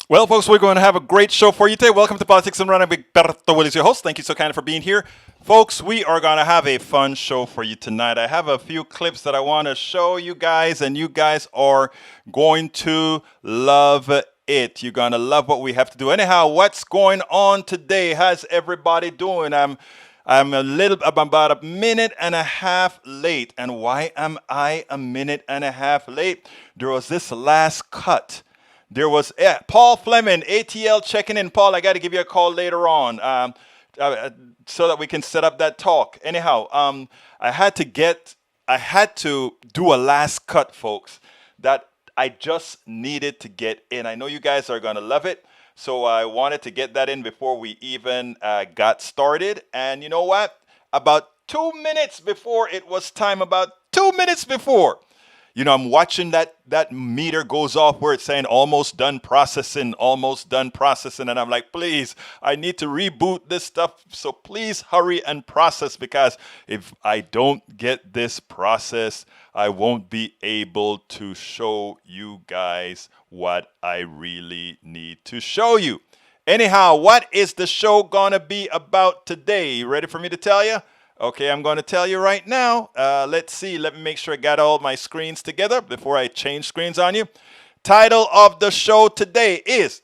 Well, folks, we're going to have a great show for you today. Welcome to Politics and Running. Berto Willis, your host. Thank you so kindly for being here. Folks, we are going to have a fun show for you tonight. I have a few clips that I want to show you guys, and you guys are going to love it. You're going to love what we have to do. Anyhow, what's going on today? How's everybody doing? I'm about a minute and a half late. And why am I a minute and a half late? There was this last cut. There was Paul Fleming, ATL checking in. Paul, I got to give you a call later on so that we can set up that talk. Anyhow, I had to do a last cut, folks, that I just needed to get in. I know you guys are going to love it. So I wanted to get that in before we even got started. And you know what? About 2 minutes before it was time, about 2 minutes before, I'm watching that meter goes off where it's saying almost done processing. And I'm like, please, I need to reboot this stuff. So please hurry and process, because if I don't get this process, I won't be able to show you guys what I really need to show you. Anyhow, what is the show going to be about today? You ready for me to tell you? Okay, I'm going to tell you right now. Let's see. Let me make sure I got all my screens together before I change screens on you. Title of the show today is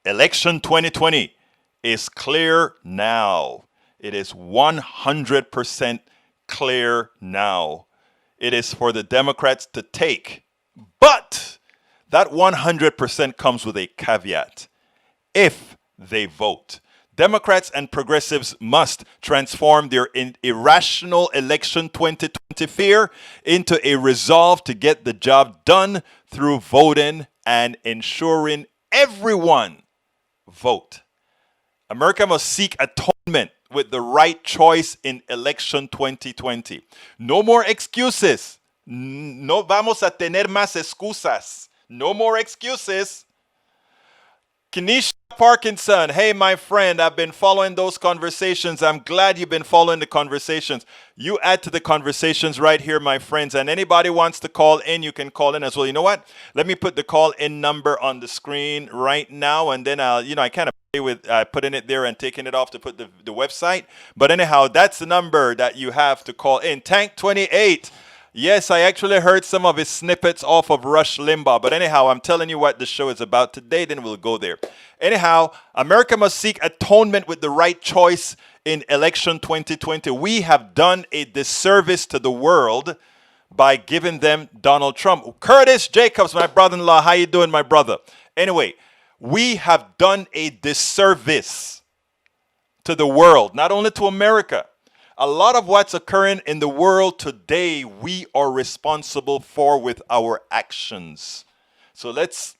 Election 2020 is clear now. It is 100% clear now. It is for the Democrats to take. But that 100% comes with a caveat. If they vote. Democrats and progressives must transform their irrational election 2020 fear into a resolve to get the job done through voting and ensuring everyone vote. America must seek atonement with the right choice in election 2020. No more excuses. No vamos a tener más excusas. No more excuses. Kenesha Parkinson, hey, my friend, I've been following those conversations. I'm glad you've been following the conversations. You add to the conversations right here, my friends. And anybody wants to call in, you can call in as well. You know what? Let me put the call in number on the screen right now. And then I kind of play with putting it there and taking it off to put the website. But anyhow, that's the number that you have to call in. Tank 28. Yes, I actually heard some of his snippets off of Rush Limbaugh. But anyhow, I'm telling you what the show is about today, then we'll go there. Anyhow, America must seek atonement with the right choice in election 2020. We have done a disservice to the world by giving them Donald Trump. Curtis Jacobs, my brother-in-law, how you doing, my brother? Anyway, we have done a disservice to the world, not only to America. A lot of what's occurring in the world today, we are responsible for with our actions. So let's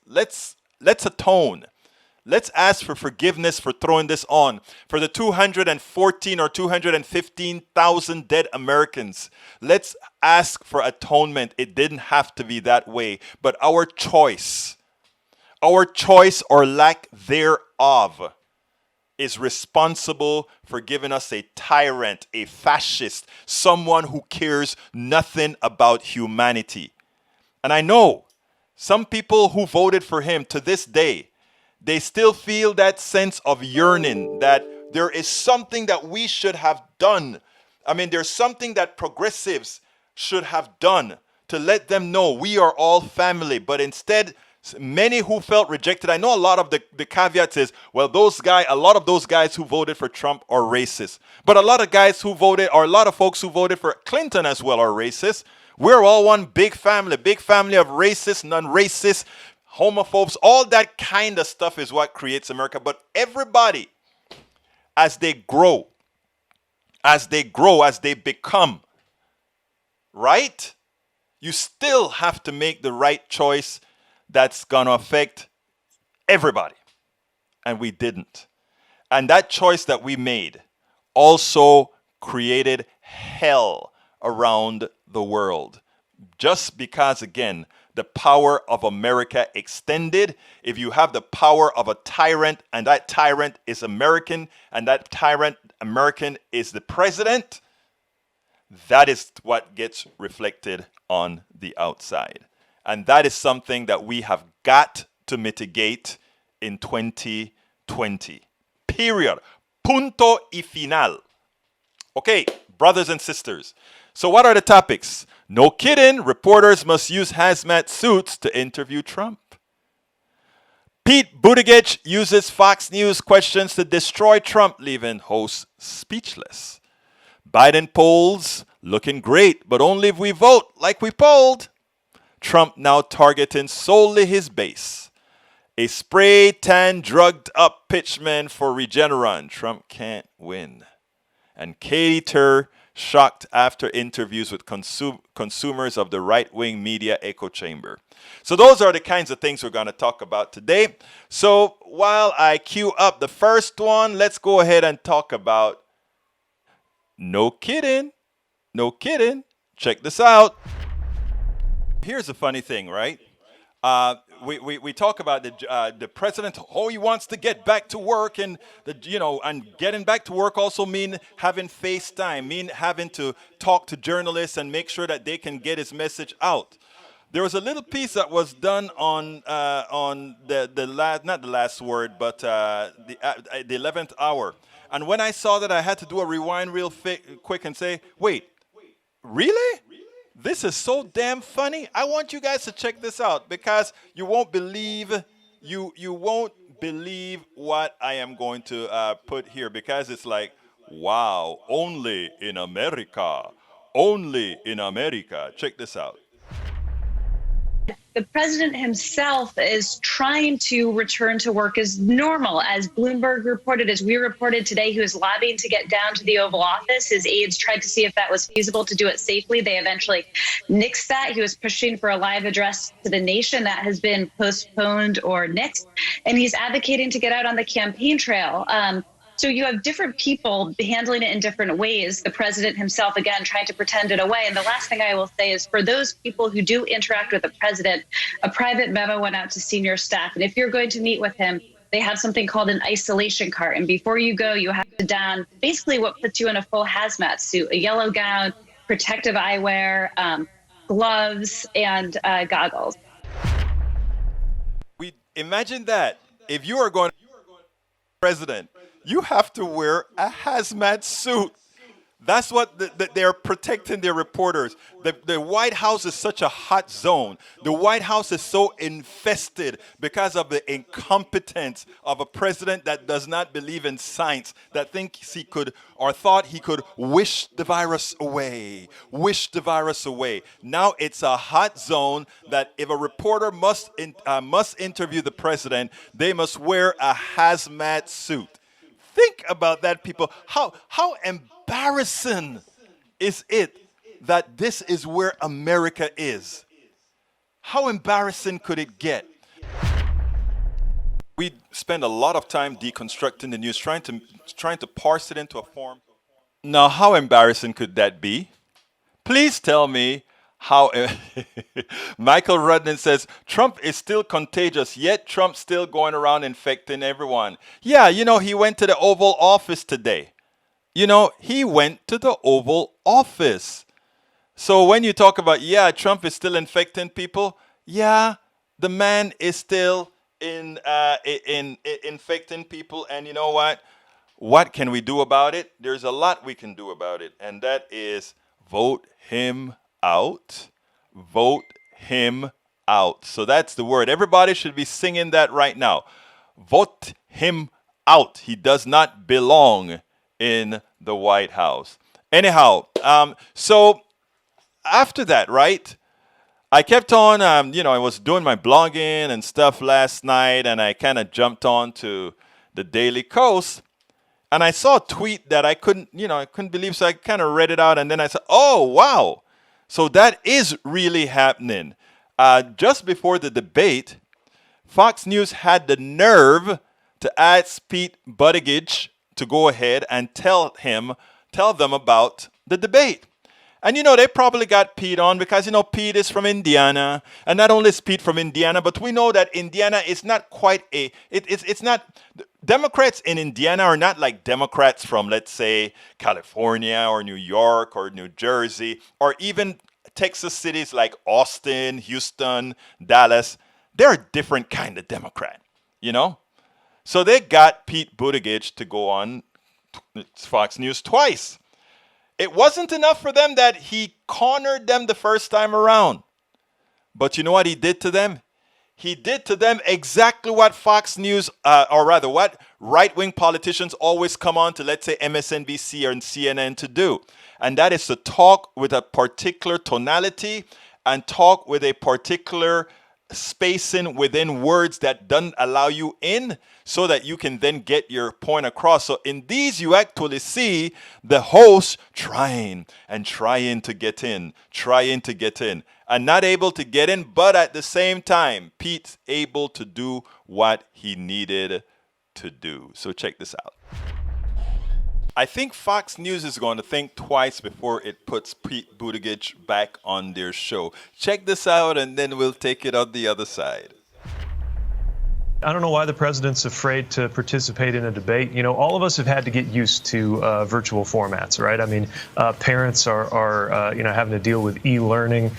atone. Let's ask for forgiveness for throwing this on. For the 214 or 215,000 dead Americans, let's ask for atonement. It didn't have to be that way, but our choice or lack thereof is responsible for giving us a tyrant, a fascist, someone who cares nothing about humanity. And I know some people who voted for him to this day, they still feel that sense of yearning, that there is something that we should have done. I mean, there's something that progressives should have done to let them know we are all family. But instead, many who felt rejected, I know a lot of the caveats is, well, a lot of those guys who voted for Trump are racist. But a lot of guys who voted, or a lot of folks who voted for Clinton as well are racist. We're all one big family of racist, non-racist, homophobes. All that kind of stuff is what creates America. But everybody, as they grow, as they become, right? You still have to make the right choice that's going to affect everybody. And we didn't. And that choice that we made also created hell around the world. Just because, again, the power of America extended. If you have the power of a tyrant, and that tyrant is American, and that tyrant American is the president, that is what gets reflected on the outside. And that is something that we have got to mitigate in 2020. Period. Punto y final. Okay, brothers and sisters. So what are the topics? No kidding, reporters must use hazmat suits to interview Trump. Pete Buttigieg uses Fox News questions to destroy Trump, leaving hosts speechless. Biden polls looking great, but only if we vote like we polled. Trump now targeting solely his base. A spray tan drugged up pitchman for Regeneron. Trump can't win. And Katie Tur shocked after interviews with consumers of the right-wing media echo chamber. So those are the kinds of things we're going to talk about today. So while I queue up the first one, let's go ahead and talk about no kidding. No kidding. Check this out. Here's a funny thing, right? We talk about the president. Oh, he wants to get back to work, and and getting back to work also mean having FaceTime, mean having to talk to journalists and make sure that they can get his message out. There was a little piece that was done on the last, not the last word, but the 11th hour. And when I saw that, I had to do a rewind real quick and say, wait, really? This is so damn funny. I want you guys to check this out because you won't believe you won't believe what I am going to put here, because it's like, wow, only in America. Only in America. Check this out. The president himself is trying to return to work as normal. As Bloomberg reported, as we reported today, he was lobbying to get down to the Oval Office. His aides tried to see if that was feasible to do it safely. They eventually nixed that. He was pushing for a live address to the nation that has been postponed or nixed. And he's advocating to get out on the campaign trail. So you have different people handling it in different ways. The president himself, again, trying to pretend it away. And the last thing I will say is, for those people who do interact with the president, a private memo went out to senior staff. And if you're going to meet with him, they have something called an isolation cart. And before you go, you have to don basically what puts you in a full hazmat suit: a yellow gown, protective eyewear, gloves, and goggles. We imagine that if you are going to be president, you have to wear a hazmat suit. That's what they're protecting their reporters. The White House is such a hot zone. The White House is so infested because of the incompetence of a president that does not believe in science, that thinks he could, or thought he could, wish the virus away. Wish the virus away. Now it's a hot zone that if a reporter must interview the president, they must wear a hazmat suit. Think about that, people. How embarrassing is it that this is where America is? How embarrassing could it get? We spend a lot of time deconstructing the news, trying to parse it into a form. Now, how embarrassing could that be? Please tell me how. Michael Rudnin says, Trump is still contagious, yet Trump's still going around infecting everyone. Yeah, he went to the Oval Office today. He went to the Oval Office. So when you talk about, Trump is still infecting people, the man is still infecting people. And you know what? What can we do about it? There's a lot we can do about it. And that is vote him out. Vote him out. So that's the word. Everybody should be singing that right now. Vote him out. He does not belong in the White House. Anyhow, so after that, right, I kept on, I was doing my blogging and stuff last night, and I kind of jumped on to the Daily Kos, and I saw a tweet that I couldn't believe, so I kind of read it out, and then I said, oh, wow. So that is really happening. Just before the debate, Fox News had the nerve to ask Pete Buttigieg to go ahead and tell them about the debate. And they probably got Pete on because Pete is from Indiana, and not only is Pete from Indiana, but we know that Indiana is not quite it's not. Democrats in Indiana are not like Democrats from, let's say, California or New York or New Jersey or even Texas cities like Austin, Houston, Dallas. They're a different kind of Democrat, So they got Pete Buttigieg to go on Fox News twice. It wasn't enough for them that he cornered them the first time around. But you know what he did to them? He did to them exactly what Fox News, or rather, what right-wing politicians always come on to, let's say, MSNBC or CNN to do. And that is to talk with a particular tonality and talk with a particular spacing within words that doesn't allow you in, so that you can then get your point across. So in these, you actually see the host trying and trying to get in, and not able to get in, but at the same time, Pete's able to do what he needed to do. So check this out. I think Fox News is going to think twice before it puts Pete Buttigieg back on their show. Check this out, and then we'll take it on the other side. I don't know why the president's afraid to participate in a debate. You know, all of us have had to get used to virtual formats, right? I mean, parents are having to deal with e-learning,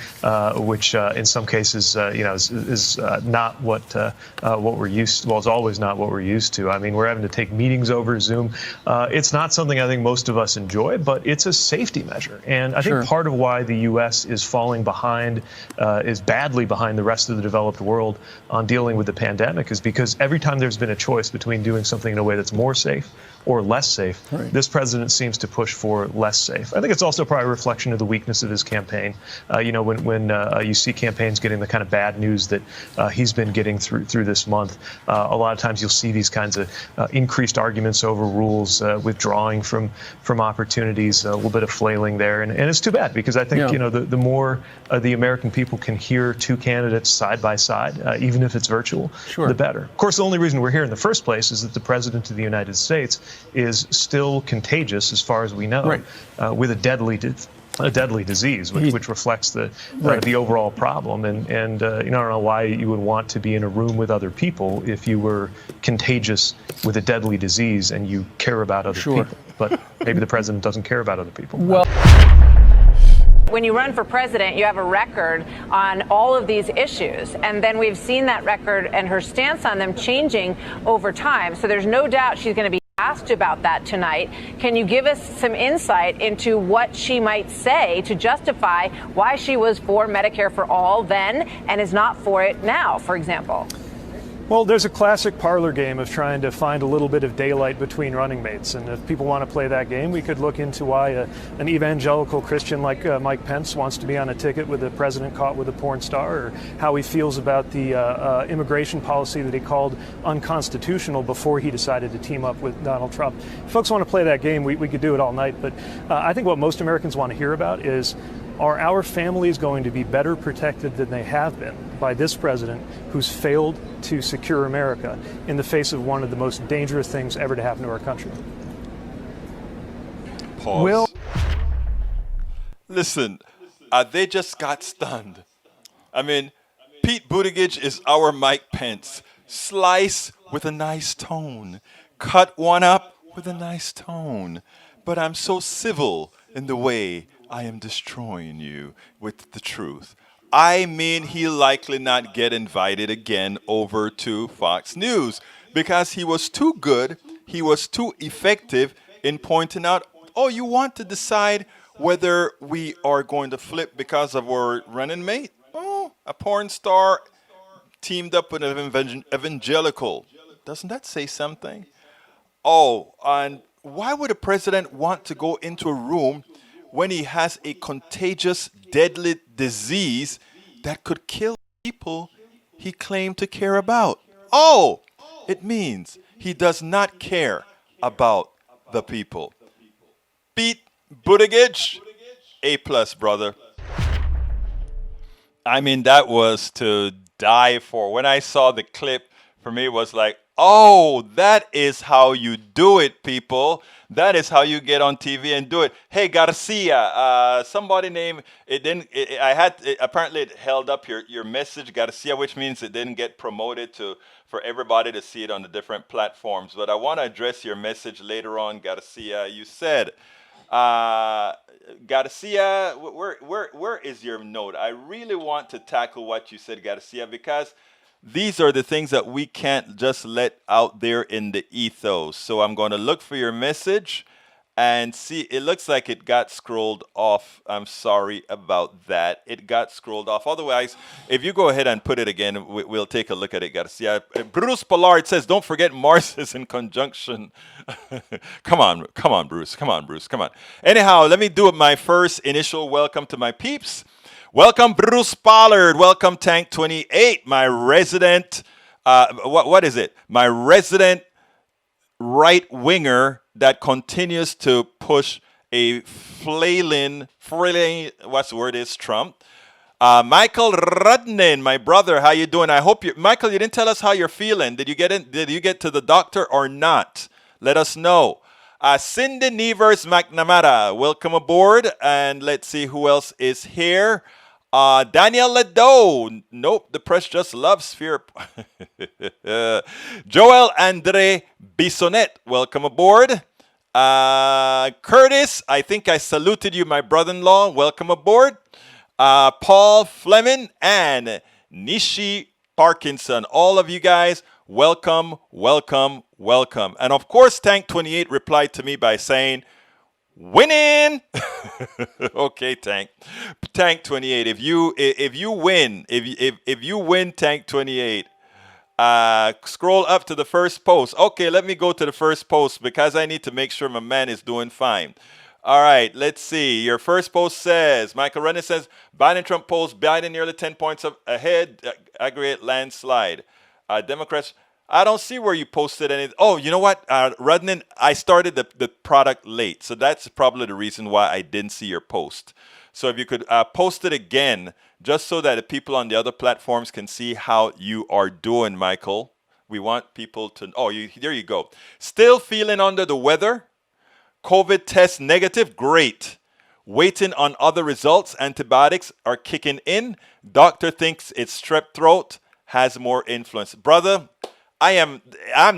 which in some cases, is not what we're used to. Well, it's always not what we're used to. I mean, we're having to take meetings over Zoom. It's not something I think most of us enjoy, but it's a safety measure. And I think part of why the U.S. is falling behind, is badly behind the rest of the developed world on dealing with the pandemic is because every time there's been a choice between doing something in a way that's more safe or less safe, this president seems to push for less safe. I think it's also probably a reflection of the weakness of his campaign. When you see campaigns getting the kind of bad news that he's been getting through this month, a lot of times you'll see these kinds of increased arguments over rules, withdrawing from opportunities, a little bit of flailing there, and it's too bad because I think the more the American people can hear two candidates side by side, even if it's virtual, the better. Of course, the only reason we're here in the first place is that the president of the United States is still contagious, as far as we know, with a deadly disease, which reflects the overall problem. And I don't know why you would want to be in a room with other people if you were contagious with a deadly disease and you care about other people. But maybe the president doesn't care about other people. Well, when you run for president, you have a record on all of these issues. And then we've seen that record and her stance on them changing over time. So there's no doubt she's going to be asked about that tonight. Can you give us some insight into what she might say to justify why she was for Medicare for all then and is not for it now, for example? Well, there's a classic parlor game of trying to find a little bit of daylight between running mates. And if people want to play that game, we could look into why an evangelical Christian like Mike Pence wants to be on a ticket with the president caught with a porn star, or how he feels about the immigration policy that he called unconstitutional before he decided to team up with Donald Trump. If folks want to play that game, we could do it all night. But I think what most Americans want to hear about is, are our families going to be better protected than they have been by this president who's failed to secure America in the face of one of the most dangerous things ever to happen to our country? Pause. Listen, they just got stunned. I mean, Pete Buttigieg is our Mike Pence. Slice with a nice tone. Cut one up with a nice tone. But I'm so civil in the way I am destroying you with the truth. I mean, he'll likely not get invited again over to Fox News because he was too good, he was too effective in pointing out, oh, you want to decide whether we are going to flip because of our running mate? Oh, a porn star teamed up with an evangelical. Doesn't that say something? Oh, and why would a president want to go into a room when he has a contagious, deadly disease that could kill people he claimed to care about? Oh, it means he does not care about the people. Pete Buttigieg, A+, brother. I mean, that was to die for. When I saw the clip, for me, it was like, oh, that is how you do it, people. That is how you get on TV and do it. Hey, Garcia, somebody named it didn't. Apparently it held up your message, Garcia, which means it didn't get promoted for everybody to see it on the different platforms. But I want to address your message later on, Garcia. You said, Garcia, where is your note? I really want to tackle what you said, Garcia, because these are the things that we can't just let out there in the ethos. So I'm going to look for your message and see. It looks like it got scrolled off. I'm sorry about that. It got scrolled off. Otherwise, if you go ahead and put it again, we'll take a look at it, Garcia. Bruce Pollard says, don't forget Mars is in conjunction. Come on, Bruce. Come on. Anyhow, let me do my first initial welcome to my peeps. Welcome, Bruce Pollard. Welcome, Tank 28, my resident, what is it? My resident right winger that continues to push a flailing, what's the word is, Trump. Michael Rudnin, my brother, how you doing? I hope you, Michael, you didn't tell us how you're feeling. Did you get to the doctor or not? Let us know. Cindy Nevers McNamara, welcome aboard. And let's see who else is here. Daniel Ledo. Nope, the press just loves fear. Joel Andre Bissonet, welcome aboard. Curtis, I think I saluted you, my brother-in-law. Welcome aboard. Paul Fleming and Nishi Parkinson. All of you guys, welcome. And of course, Tank 28 replied to me by saying, winning. Okay, Tank 28. If you win, Tank 28, scroll up to the first post. Okay, let me go to the first post because I need to make sure my man is doing fine. All right, let's see. Your first post says, Michael Renner says, Biden Trump polls, Biden nearly 10 points ahead, aggregate landslide. Democrats, I don't see where you posted any. Oh, you know what, Rudnin, I started the product late. So that's probably the reason why I didn't see your post. So if you could post it again, just so that the people on the other platforms can see how you are doing, Michael. We want people to, there you go. Still feeling under the weather? COVID test negative? Great. Waiting on other results. Antibiotics are kicking in. Doctor thinks it's strep throat, has more influence. Brother, I'm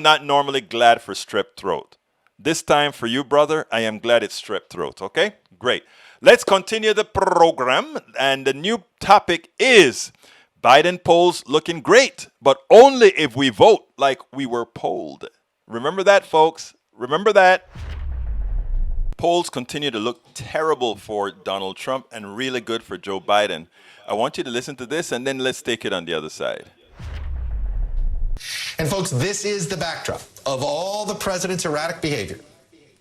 not normally glad for strep throat. This time for you, brother, I am glad it's strep throat. Okay? Great. Let's continue the program. And the new topic is Biden polls looking great, but only if we vote like we were polled. Remember that, folks. Remember that. Polls continue to look terrible for Donald Trump and really good for Joe Biden. I want you to listen to this, and then let's take it on the other side. And folks, this is the backdrop of all the president's erratic behavior.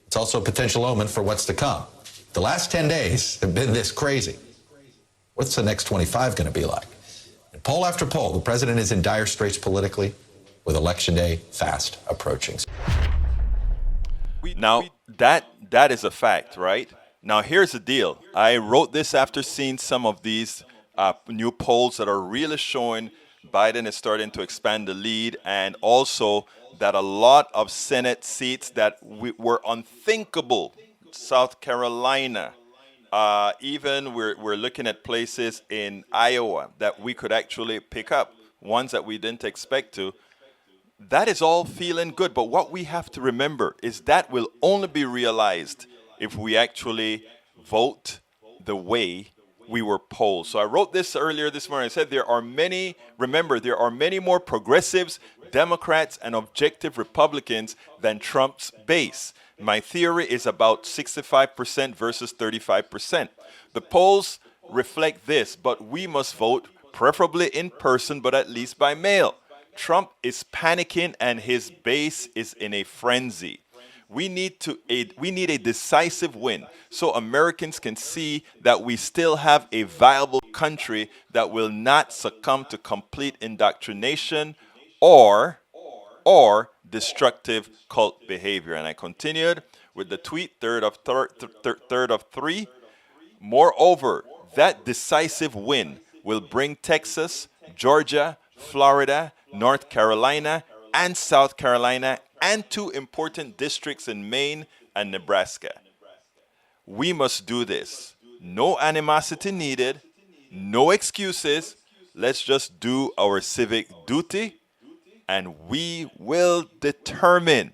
It's also a potential omen for what's to come. The last 10 days have been this crazy. What's the next 25 going to be like? In poll after poll, the president is in dire straits politically, with Election Day fast approaching. Now, that is a fact, right? Now, here's the deal. I wrote this after seeing some of these new polls that are really showing Biden is starting to expand the lead, and also that a lot of Senate seats that were unthinkable, South Carolina, even we're looking at places in Iowa that we could actually pick up, ones that we didn't expect to. That is all feeling good, but what we have to remember is that will only be realized if we actually vote the way we were polled. So I wrote this earlier this morning. I said there are many more progressives, Democrats, and objective Republicans than Trump's base. My theory is about 65% versus 35%. The polls reflect this, but we must vote preferably in person, but at least by mail. Trump is panicking and his base is in a frenzy. We need a decisive win so Americans can see that we still have a viable country that will not succumb to complete indoctrination or destructive cult behavior. And I continued with the tweet, third of three. Moreover, that decisive win will bring Texas, Georgia, Florida, North Carolina, and South Carolina, and two important districts in Maine and Nebraska. We must do this. No animosity needed, no excuses. Let's just do our civic duty, and we will determine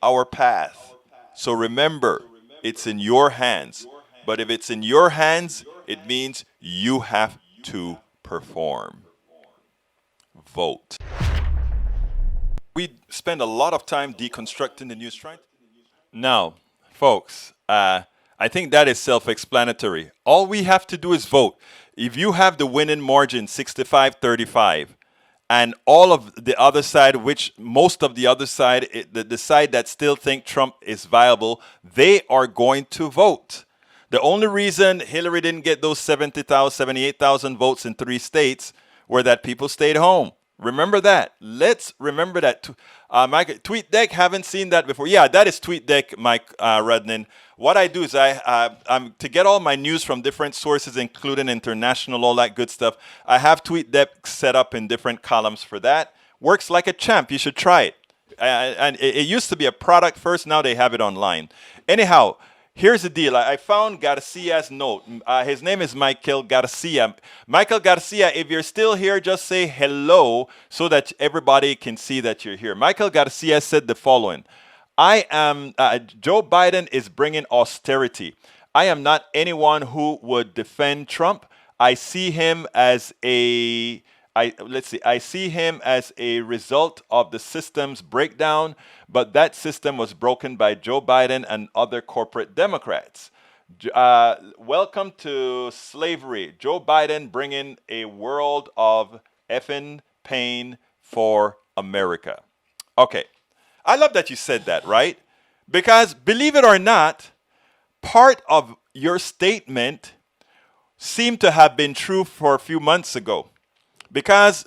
our path. So remember, it's in your hands. But if it's in your hands, it means you have to perform. vote. We spend a lot of time deconstructing the news, trying. Now, folks, I think that is self-explanatory. All we have to do is vote. If you have the winning margin 65-35, and all of the other side, which most of the other side, the side that still think Trump is viable, they are going to vote. The only reason Hillary didn't get those 70,000, 78,000 votes in 3 states were that people stayed home. Remember that. Let's remember that. Mike, TweetDeck, haven't seen that before. Yeah, that is TweetDeck, Mike Rudnin. What I do is I'm to get all my news from different sources, including international, all that good stuff. I have TweetDeck set up in different columns for that. Works like a champ. You should try it. And it used to be a product first. Now they have it online. Anyhow, here's the deal. I found Garcia's note. His name is Michael Garcia. Michael Garcia, if you're still here, just say hello so that everybody can see that you're here. Michael Garcia said the following. Joe Biden is bringing austerity. I am not anyone who would defend Trump. I see him as a result of the system's breakdown, but that system was broken by Joe Biden and other corporate Democrats. Welcome to slavery. Joe Biden bringing a world of effing pain for America. Okay. I love that you said that, right? Because believe it or not, part of your statement seemed to have been true for a few months ago. Because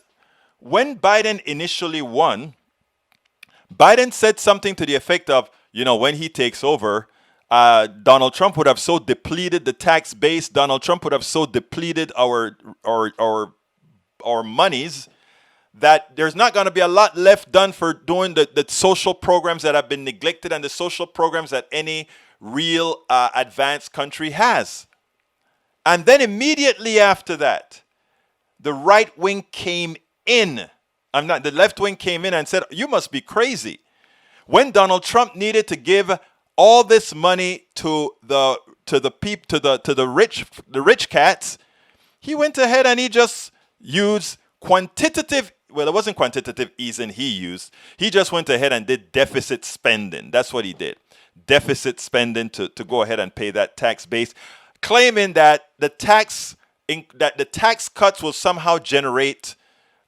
when Biden initially won, Biden said something to the effect of, when he takes over, Donald Trump would have so depleted the tax base, Donald Trump would have so depleted our monies that there's not going to be a lot left done for doing the social programs that have been neglected and the social programs that any real advanced country has. And then immediately after that, the right wing came in. The left wing came in and said, you must be crazy. When Donald Trump needed to give all this money to the rich cats, he went ahead and he just used quantitative. Well, it wasn't quantitative easing he used. He just went ahead and did deficit spending. That's what he did. Deficit spending to go ahead and pay that tax base, claiming that the tax cuts will somehow generate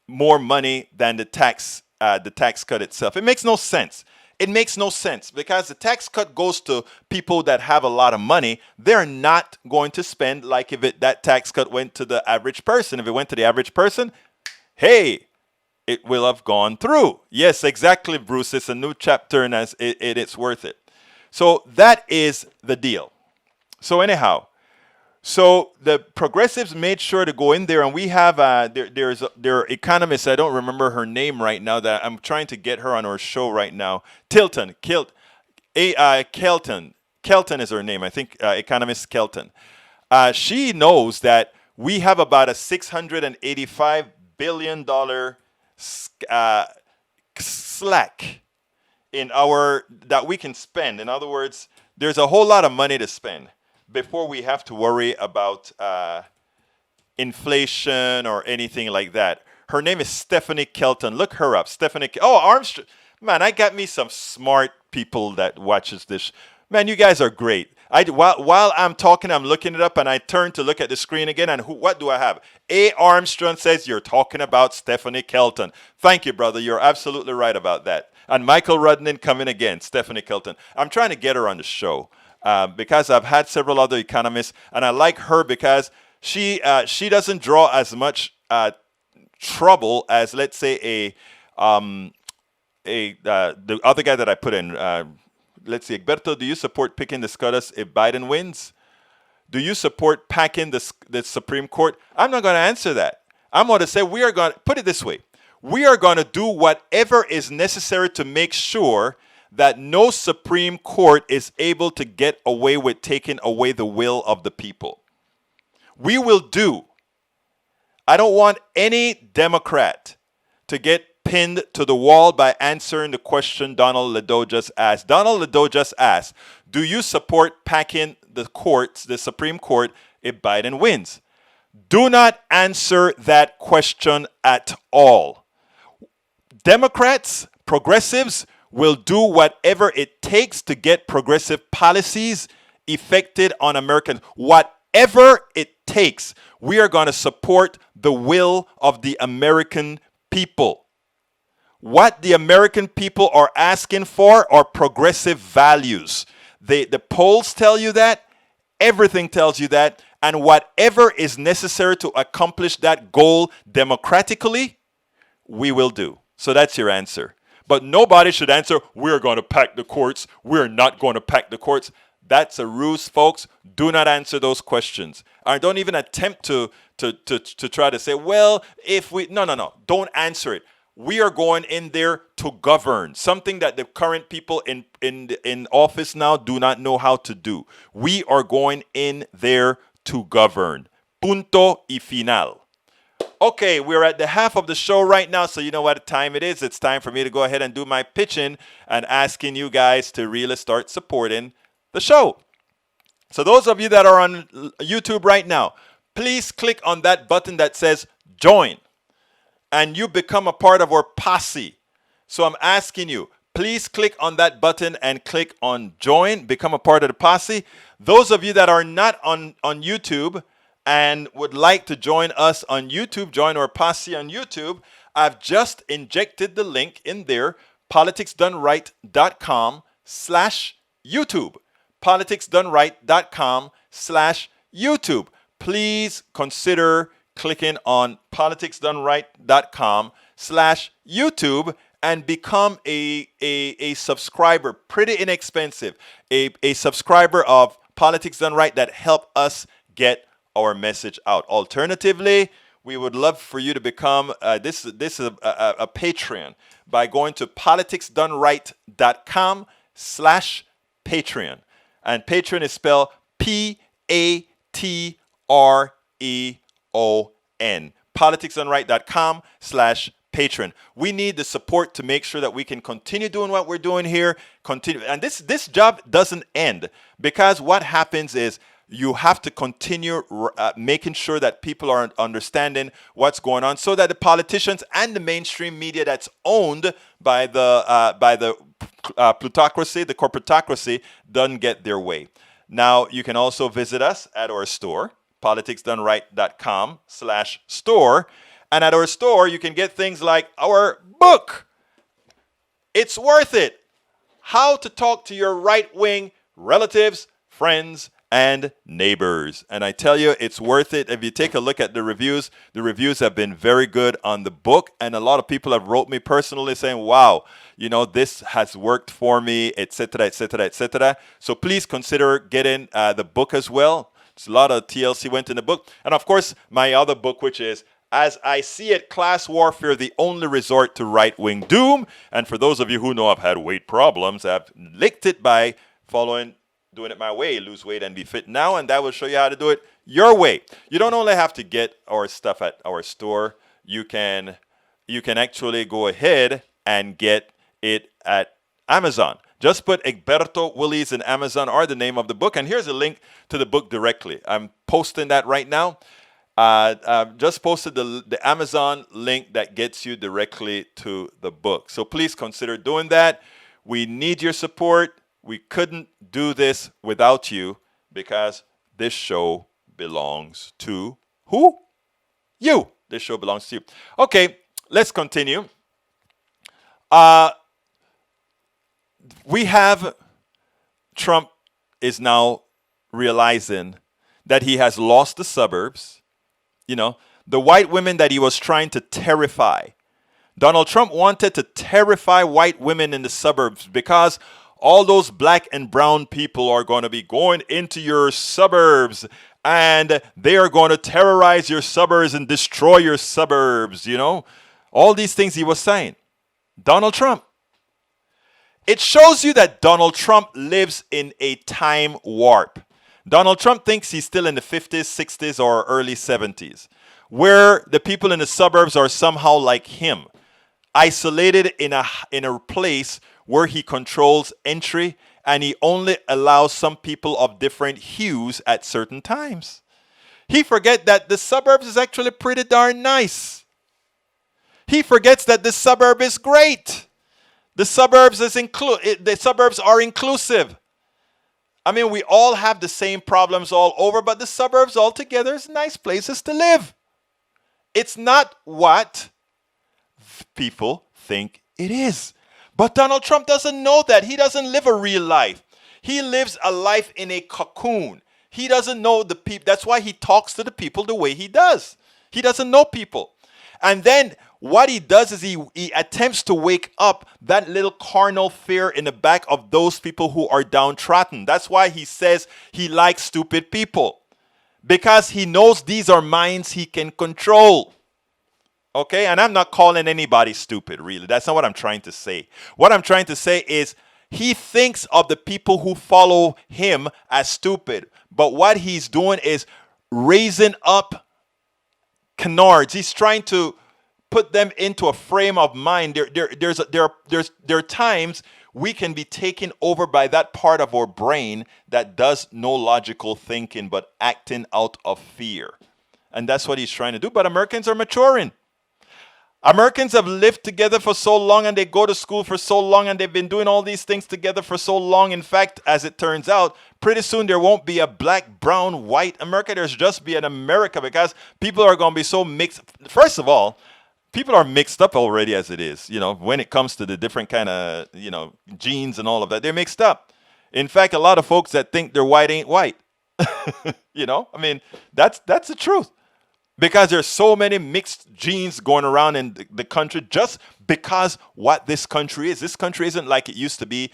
more money than the tax cut itself. It makes no sense. It makes no sense because the tax cut goes to people that have a lot of money. They're not going to spend like if that tax cut went to the average person. If it went to the average person, hey, it will have gone through. Yes, exactly, Bruce. It's a new chapter and it's worth it. So that is the deal. So anyhow, the progressives made sure to go in there, and we have their economist. I don't remember her name right now. That I'm trying to get her on our show right now. Kelton is her name. I think economist Kelton. She knows that we have about a $685 billion slack in that we can spend. In other words, there's a whole lot of money to spend before we have to worry about inflation or anything like that. Her name is Stephanie Kelton. Look her up. Armstrong. Man, I got me some smart people that watches this. Man, you guys are great. While I'm talking, I'm looking it up, and I turn to look at the screen again, and what do I have? A. Armstrong says you're talking about Stephanie Kelton. Thank you, brother. You're absolutely right about that. And Michael Rudnin coming again, Stephanie Kelton. I'm trying to get her on the show because I've had several other economists, and I like her because she doesn't draw as much trouble as, let's say, the other guy that I put in. Let's see, Egberto, do you support picking the SCOTUS if Biden wins? Do you support packing the Supreme Court? I'm not going to answer that. I'm going to say we are going to put it this way. We are going to do whatever is necessary to make sure that no Supreme Court is able to get away with taking away the will of the people. We will do. I don't want any Democrat to get pinned to the wall by answering the question Donald Ledo just asked. Donald Ledo just asked, do you support packing the courts, the Supreme Court, if Biden wins? Do not answer that question at all. Democrats, progressives, will do whatever it takes to get progressive policies effected on Americans. Whatever it takes, we are going to support the will of the American people. What the American people are asking for are progressive values. The polls tell you that. Everything tells you that. And whatever is necessary to accomplish that goal democratically, we will do. So that's your answer. But nobody should answer, we're going to pack the courts. We're not going to pack the courts. That's a ruse, folks. Do not answer those questions. Or don't even attempt to try to say, well, if we... No. Don't answer it. We are going in there to govern, something that the current people in office now do not know how to do. We are going in there to govern. Punto y final. Okay, we're at the half of the show right now, so you know what time it is. It's time for me to go ahead and do my pitching and asking you guys to really start supporting the show. So those of you that are on YouTube right now, please click on that button that says join, and you become a part of our posse. So I'm asking you, please click on that button and click on join, become a part of the posse. Those of you that are not on YouTube and would like to join us on YouTube, join our posse on YouTube, I've just injected the link in there, politicsdoneright.com/YouTube. politicsdoneright.com/YouTube. Please consider clicking on politicsdoneright.com/YouTube and become a subscriber. Pretty inexpensive. A subscriber of Politics Done Right that help us get our message out. Alternatively, we would love for you to become this is a Patreon by going to politicsdoneright.com/Patreon. And Patreon is spelled Patreon. politicsdoneright.com/Patreon. We need the support to make sure that we can continue doing what we're doing here. And this job doesn't end, because what happens is you have to continue making sure that people are understanding what's going on, so that the politicians and the mainstream media that's owned by the plutocracy, the corporatocracy, doesn't get their way. Now, you can also visit us at our store, politicsdoneright.com/store. And at our store, you can get things like our book. It's worth it. How to talk to your right-wing relatives, friends, and neighbors. And I tell you, it's worth it. If you take a look at the reviews have been very good on the book. And a lot of people have wrote me personally saying, wow, this has worked for me, etc., etc., etc. So please consider getting the book as well. It's a lot of TLC went in the book. And of course, my other book, which is As I See It, Class Warfare, the Only Resort to Right-Wing Doom. And for those of you who know I've had weight problems, I've licked it by doing it my way, lose weight and be fit now, and that will show you how to do it your way. You don't only have to get our stuff at our store. You can actually go ahead and get it at Amazon. Just put Egberto Willies in Amazon or the name of the book, and here's a link to the book directly. I'm posting that right now. I've just posted the Amazon link that gets you directly to the book. So please consider doing that. We need your support. We couldn't do this without you, because this show belongs to who? You. This show belongs to you. Okay, let's continue. We have Trump is now realizing that he has lost the suburbs. The white women that he was trying to terrify. Donald Trump wanted to terrify white women in the suburbs, because all those black and brown people are going to be going into your suburbs, and they are going to terrorize your suburbs and destroy your suburbs, All these things he was saying. Donald Trump. It shows you that Donald Trump lives in a time warp. Donald Trump thinks he's still in the 50s, 60s, or early 70s, where the people in the suburbs are somehow like him, isolated in a place where he controls entry, and he only allows some people of different hues at certain times. He forget that the suburbs is actually pretty darn nice. He forgets that the suburb is great. The suburbs the suburbs are inclusive. I mean, we all have the same problems all over, but the suburbs altogether is nice places to live. It's not what people think it is. But Donald Trump doesn't know that. He doesn't live a real life. He lives a life in a cocoon. He doesn't know the people. That's why he talks to the people the way he does. He doesn't know people. And then what he does is he attempts to wake up that little carnal fear in the back of those people who are downtrodden. That's why he says he likes stupid people. Because he knows these are minds he can control. Okay? And I'm not calling anybody stupid, really. That's not what I'm trying to say. What I'm trying to say is he thinks of the people who follow him as stupid. But what he's doing is raising up canards. He's trying to put them into a frame of mind. There are times we can be taken over by that part of our brain that does no logical thinking but acting out of fear. And that's what he's trying to do. But Americans are maturing. Americans have lived together for so long, and they go to school for so long, and they've been doing all these things together for so long. In fact, as it turns out, pretty soon there won't be a black, brown, white America. There's just be an America, because people are going to be so mixed. First of all, people are mixed up already as it is. You know, when it comes to the different kind of, genes and all of that, they're mixed up. In fact, a lot of folks that think they're white ain't white. I mean, that's the truth. Because there's so many mixed genes going around in the country just because what this country is. This country isn't like it used to be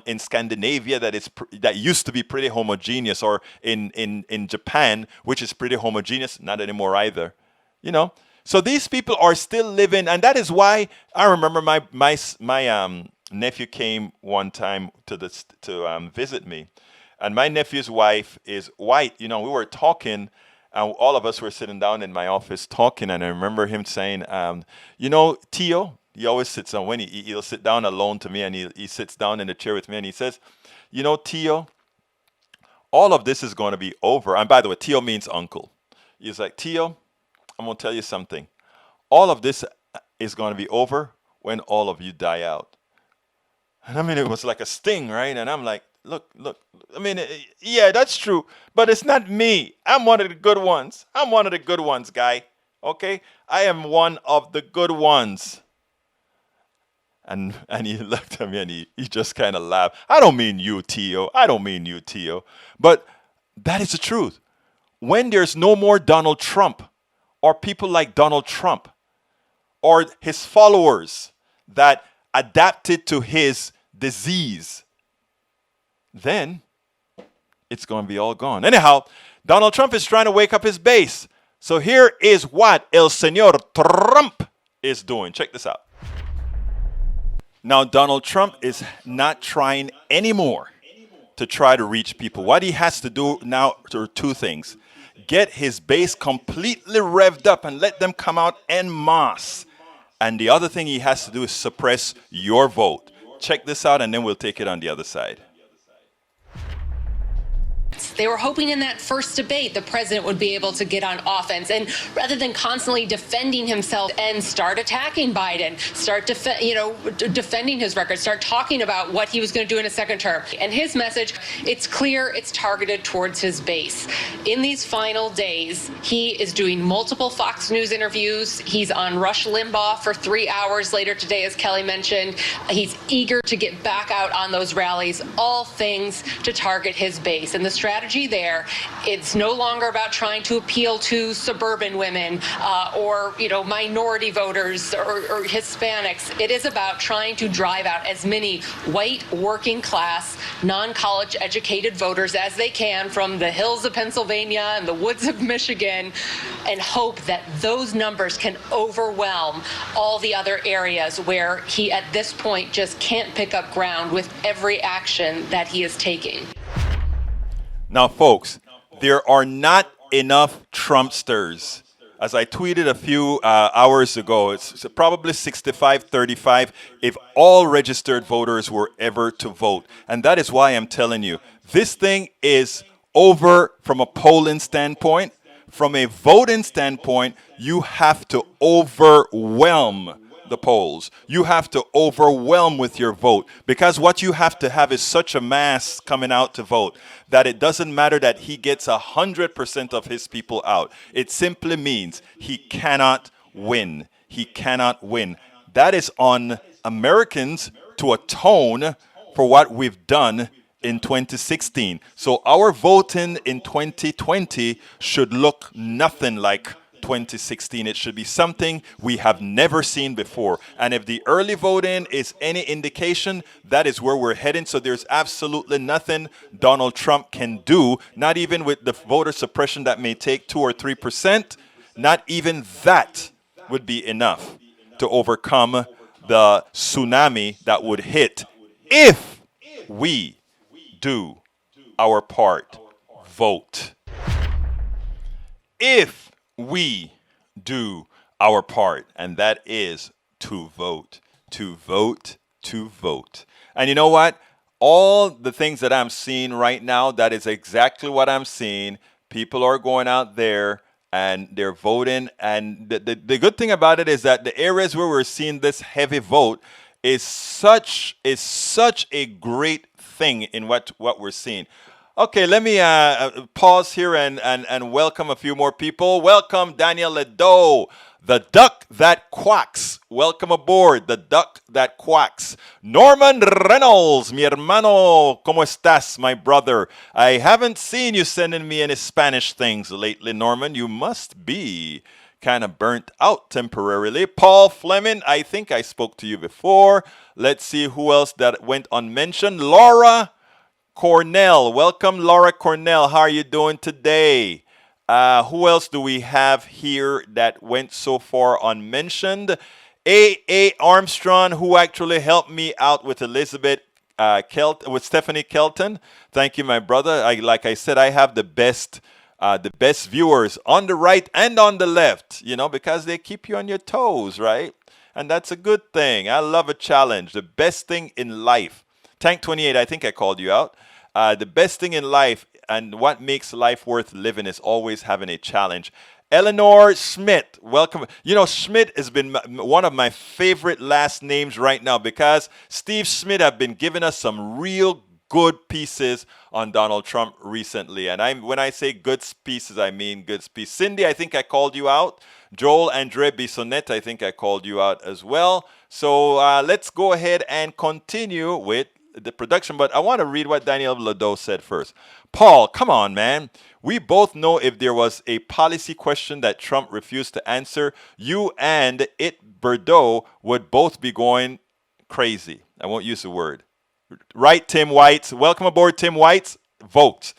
in Scandinavia that used to be pretty homogeneous, or in Japan, which is pretty homogeneous. Not anymore either. So these people are still living, and that is why I remember my nephew came one time to visit me, and my nephew's wife is white. We were talking. And all of us were sitting down in my office talking, and I remember him saying, Tio, he always sits down, when he'll sit down alone to me, and he sits down in the chair with me, and he says, Tio, all of this is going to be over. And by the way, Tio means uncle. He's like, Tio, I'm going to tell you something. All of this is going to be over when all of you die out. And I mean, it was like a sting, right? And I'm like, Look. I mean, yeah, that's true. But it's not me. I'm one of the good ones. I'm one of the good ones, guy. Okay? I am one of the good ones. And he looked at me and he just kind of laughed. I don't mean you, Tio. I don't mean you, Tio. But that is the truth. When there's no more Donald Trump, or people like Donald Trump, or his followers that adapted to his disease, then it's going to be all gone. Anyhow, Donald Trump is trying to wake up his base. So here is what El Señor Trump is doing. Check this out. Now, Donald Trump is not trying anymore to try to reach people. What he has to do now are two things. Get his base completely revved up and let them come out en masse. And the other thing he has to do is suppress your vote. Check this out, and then we'll take it on the other side. They were hoping in that first debate the president would be able to get on offense, and rather than constantly defending himself and start attacking Biden, start defending his record, start talking about what he was going to do in a second term. And his message, it's clear it's targeted towards his base. In these final days, he is doing multiple Fox News interviews. He's on Rush Limbaugh for 3 hours later today, as Kelly mentioned. He's eager to get back out on those rallies, all things to target his base. And the strategy there, it's no longer about trying to appeal to suburban women or minority voters or Hispanics. It is about trying to drive out as many white working class, non-college educated voters as they can from the hills of Pennsylvania and the woods of Michigan, and hope that those numbers can overwhelm all the other areas where he at this point just can't pick up ground with every action that he is taking. Now, folks, there are not enough Trumpsters. As I tweeted a few hours ago, it's probably 65-35 if all registered voters were ever to vote. And that is why I'm telling you, this thing is over from a polling standpoint. From a voting standpoint, you have to overwhelm the polls. You have to overwhelm with your vote, because what you have to have is such a mass coming out to vote that it doesn't matter that he gets 100% of his people out. It simply means he cannot win. He cannot win. That is on Americans to atone for what we've done in 2016. So our voting in 2020 should look nothing like 2016. It should be something we have never seen before. And if the early voting is any indication, that is where we're heading. So there's absolutely nothing Donald Trump can do, not even with the voter suppression that may take 2 or 3%. Not even that would be enough to overcome the tsunami that would hit if we do our part. Vote. If we do our part, and that is to vote, to vote, to vote. And you know what? All the things that I'm seeing right now, that is exactly what I'm seeing. People are going out there and they're voting. And the good thing about it is that the areas where we're seeing this heavy vote is such a great thing in what we're seeing. Okay, let me pause here and welcome a few more people. Welcome Daniel Ledo, the duck that quacks. Welcome aboard, the duck that quacks. Norman Reynolds, mi hermano, ¿cómo estás, my brother? I haven't seen you sending me any Spanish things lately, Norman. You must be kind of burnt out temporarily. Paul Fleming, I think I spoke to you before. Let's see who else that went unmentioned. Laura Cornell. Welcome, Laura Cornell. How are you doing today? Who else do we have here that went so far unmentioned? A. Armstrong, who actually helped me out with Elizabeth with Stephanie Kelton. Thank you, my brother. Like I said, I have the best viewers on the right and on the left, because they keep you on your toes, right? And that's a good thing. I love a challenge. The best thing in life. Tank 28, I think I called you out. The best thing in life and what makes life worth living is always having a challenge. Eleanor Schmidt, welcome. Schmidt has been one of my favorite last names right now, because Steve Schmidt have been giving us some real good pieces on Donald Trump recently. And when I say good pieces, I mean good pieces. Cindy, I think I called you out. Joel Andre Bissonnette, I think I called you out as well. So let's go ahead and continue with the production, but I want to read what Daniel Ledo said first. Paul, come on, man. We both know if there was a policy question that Trump refused to answer, you and Bordeaux would both be going crazy. I won't use the word. Right, Tim White. Welcome aboard, Tim White. Vote.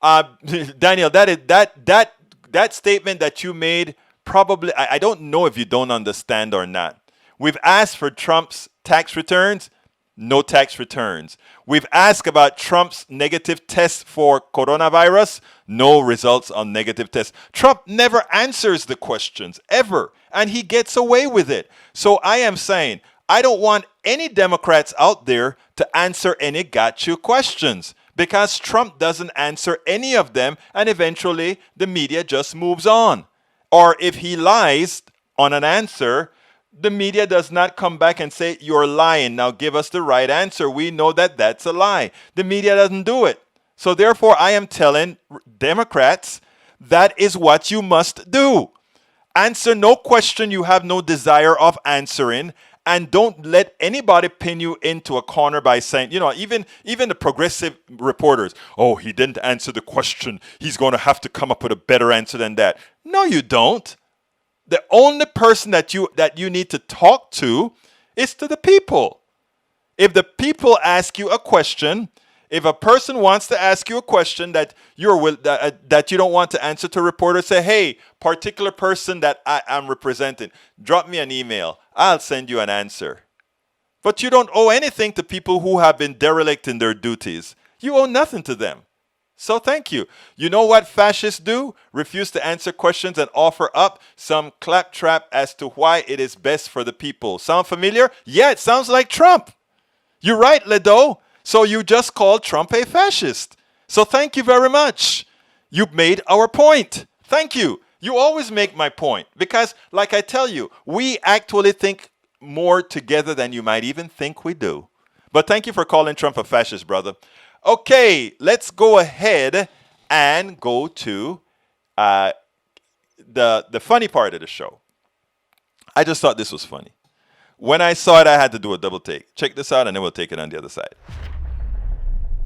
Daniel, that statement that you made, probably, I don't know if you don't understand or not. We've asked for Trump's tax returns. No tax returns. We've asked about Trump's negative test for coronavirus. No results on negative tests. Trump never answers the questions, ever. And he gets away with it. So I am saying, I don't want any Democrats out there to answer any got you questions, because Trump doesn't answer any of them, and eventually the media just moves on. Or if he lies on an answer, the media does not come back and say, you're lying, now give us the right answer. We know that that's a lie. The media doesn't do it. So therefore, I am telling Democrats, that is what you must do. Answer no question you have no desire of answering, and don't let anybody pin you into a corner by saying, even the progressive reporters, oh, he didn't answer the question, he's going to have to come up with a better answer than that. No, you don't. The only person that you need to talk to is to the people. If the people ask you a question, if a person wants to ask you a question that you don't want to answer to a reporter, say, hey, particular person that I'm representing, drop me an email. I'll send you an answer. But you don't owe anything to people who have been derelict in their duties. You owe nothing to them. So thank you. You know what fascists do? Refuse to answer questions and offer up some claptrap as to why it is best for the people. Sound familiar? Yeah, it sounds like Trump. You're right, Ledo. So you just called Trump a fascist. So thank you very much. You made our point. Thank you. You always make my point. Because, like I tell you, we actually think more together than you might even think we do. But thank you for calling Trump a fascist, brother. Okay, let's go ahead and go to the funny part of the show. I just thought this was funny. When I saw it, I had to do a double take. Check this out, and then we'll take it on the other side.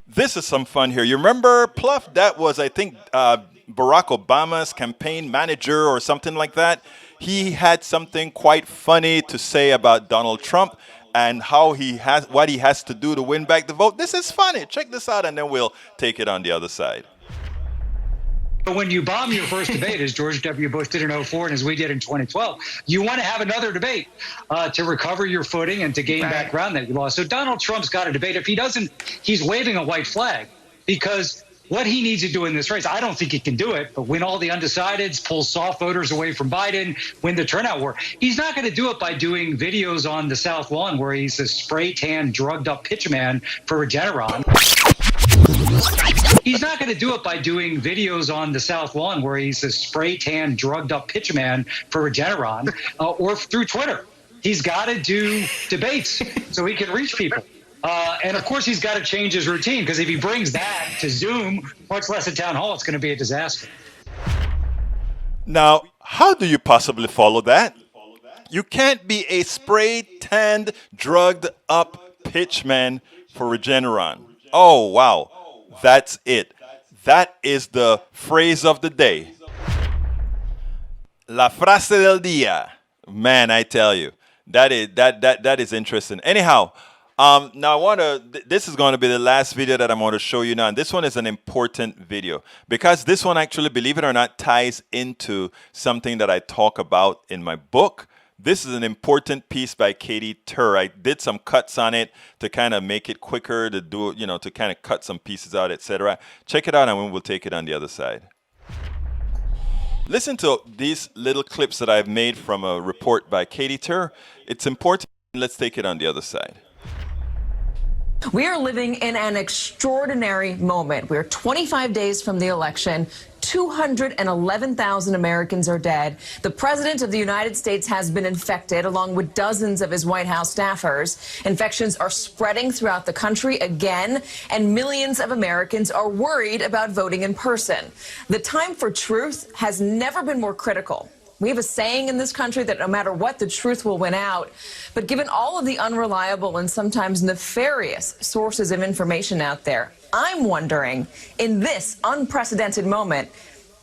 This is some fun here. You remember Pluff? That was, I think, Barack Obama's campaign manager or something like that. He had something quite funny to say about Donald Trump and how what he has to do to win back the vote. This is funny. Check this out, and then we'll take it on the other side. When you bomb your first debate, as George W. Bush did in 2004 and as we did in 2012, you want to have another debate to recover your footing and to gain back ground that you lost. So Donald Trump's got a debate. If he doesn't, he's waving a white flag, because what he needs to do in this race, I don't think he can do it, but win all the undecideds, pull soft voters away from Biden, win the turnout war. He's not going to do it by doing videos on the South Lawn where he's a spray tan, drugged up pitchman for Regeneron. He's not going to do it by doing videos on the South Lawn where he's a spray tan, drugged up pitchman for Regeneron or through Twitter. He's got to do debates so he can reach people. And of course, he's got to change his routine, because if he brings that to Zoom, much less a town hall, it's going to be a disaster. Now, how do you possibly follow that? You can't be a spray-tanned, drugged-up pitchman for Regeneron. Oh, wow. That's it. That is the phrase of the day. La frase del día. Man, I tell you, that is interesting. Anyhow, now this is going to be the last video that I'm going to show you now. And this one is an important video, because this one actually, believe it or not, ties into something that I talk about in my book. This is an important piece by Katie Tur. I did some cuts on it to kind of make it quicker, to do, to kind of cut some pieces out, etc. Check it out, and we'll take it on the other side. Listen to these little clips that I've made from a report by Katie Tur. It's important. Let's take it on the other side. We are living in an extraordinary moment. We're 25 days from the election. 211,000 Americans are dead. The president of the United States has been infected, along with dozens of his White House staffers. Infections are spreading throughout the country again, and millions of Americans are worried about voting in person. The time for truth has never been more critical. We have a saying in this country that no matter what, the truth will win out. But given all of the unreliable and sometimes nefarious sources of information out there, I'm wondering, in this unprecedented moment,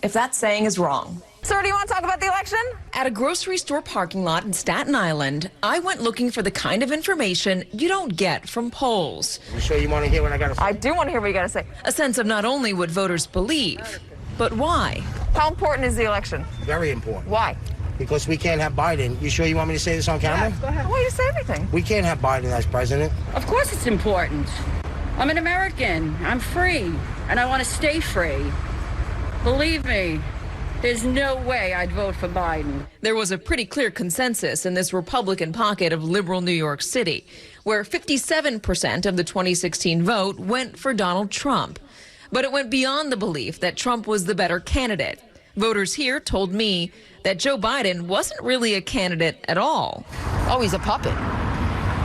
if that saying is wrong. Sir, do you want to talk about the election? At a grocery store parking lot in Staten Island, I went looking for the kind of information you don't get from polls. You sure you want to hear what I got to say? I do want to hear what you got to say. A sense of not only what voters believe, but why. How important is the election? Very important. Why? Because we can't have Biden. You sure you want me to say this on camera? Yeah, go ahead. Why do you say everything? We can't have Biden as president. Of course it's important. I'm an American. I'm free. And I want to stay free. Believe me, there's no way I'd vote for Biden. There was a pretty clear consensus in this Republican pocket of liberal New York City, where 57% of the 2016 vote went for Donald Trump. But it went beyond the belief that Trump was the better candidate. Voters here told me that Joe Biden wasn't really a candidate at all. Oh, he's a puppet.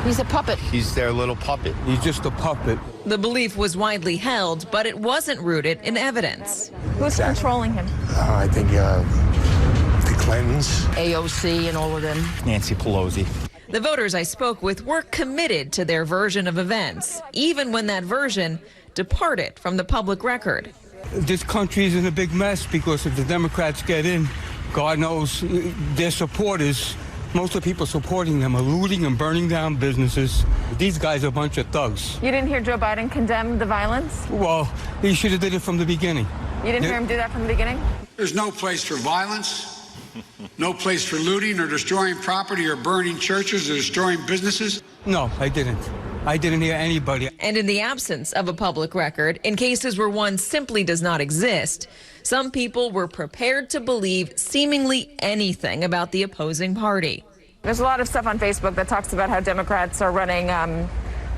He's a puppet. He's their little puppet. He's just a puppet. The belief was widely held, but it wasn't rooted in evidence. Who's controlling him? I think the Clintons. AOC and all of them. Nancy Pelosi. The voters I spoke with were committed to their version of events, even when that version departed from the public record. This country is in a big mess because if the Democrats get in, God knows their supporters, most of the people supporting them are looting and burning down businesses. These guys are a bunch of thugs. You didn't hear Joe Biden condemn the violence? Well, he should have did it from the beginning. You didn't hear him do that from the beginning? There's no place for violence, no place for looting or destroying property or burning churches or destroying businesses. No, I didn't. I didn't hear anybody. And in the absence of a public record, in cases where one simply does not exist, some people were prepared to believe seemingly anything about the opposing party. There's a lot of stuff on Facebook that talks about how Democrats are running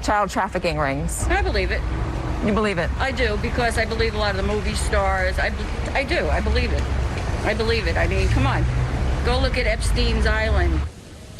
child trafficking rings. I believe it. You believe it? I do, because I believe a lot of the movie stars. I do. I believe it. I believe it. I mean, come on. Go look at Epstein's Island.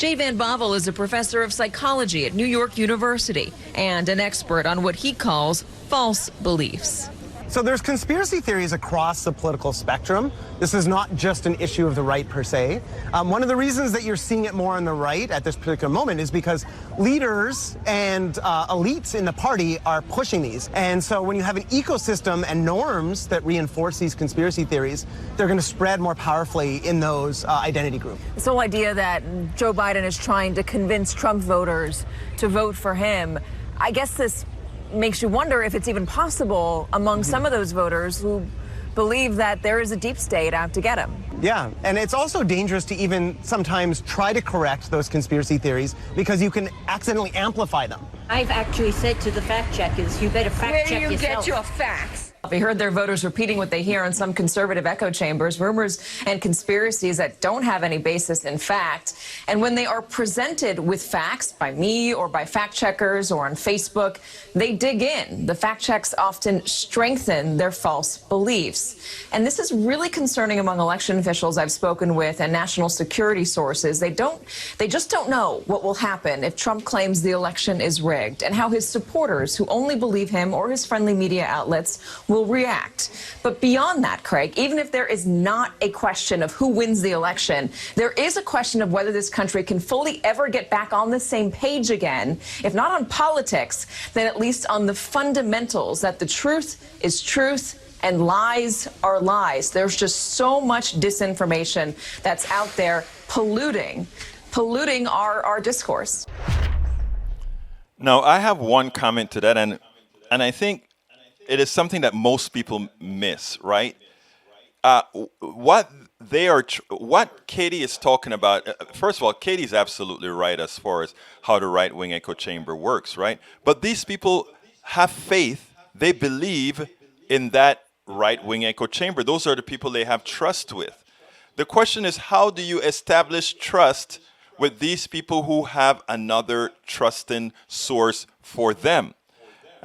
Jay Van Bovel is a professor of psychology at New York University and an expert on what he calls false beliefs. So there's conspiracy theories across the political spectrum. This is not just an issue of the right per se. One of the reasons that you're seeing it more on the right at this particular moment is because leaders and elites in the party are pushing these. And so when you have an ecosystem and norms that reinforce these conspiracy theories, they're going to spread more powerfully in those identity groups. This whole idea that Joe Biden is trying to convince Trump voters to vote for him, I guess this makes you wonder if it's even possible among some of those voters who believe that there is a deep state out to get him. Yeah, and it's also dangerous to even sometimes try to correct those conspiracy theories because you can accidentally amplify them. I've actually said to the fact checkers, you better fact check yourself. Where do you get your facts? We heard their voters repeating what they hear in some conservative echo chambers, rumors and conspiracies that don't have any basis in fact. And when they are presented with facts by me or by fact checkers or on Facebook, they dig in. The fact checks often strengthen their false beliefs. And this is really concerning among election officials I've spoken with and national security sources. They just don't know what will happen if Trump claims the election is rigged and how his supporters who only believe him or his friendly media outlets will react. But beyond that, Craig, even if there is not a question of who wins the election, there is a question of whether this country can fully ever get back on the same page again, if not on politics, then at least on the fundamentals that the truth is truth and lies are lies. There's just so much disinformation that's out there polluting our discourse. Now, I have one comment to that, and I think it is something that most people miss, right? What Katie is talking about, first of all, Katie's absolutely right as far as how the right-wing echo chamber works, right? But these people have faith. They believe in that right-wing echo chamber. Those are the people they have trust with. The question is, how do you establish trust with these people who have another trusting source for them?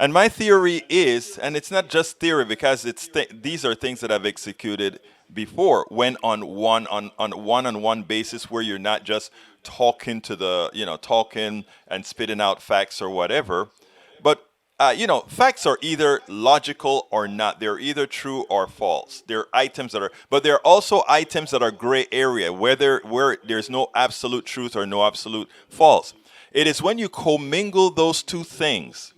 And my theory is, and it's not just theory because these are things that I've executed before, when on one-on-one basis where you're not just talking and spitting out facts or whatever, but facts are either logical or not. They're either true or false. They're items but there are also items that are gray area, where there's no absolute truth or no absolute false. It is when you commingle those two things,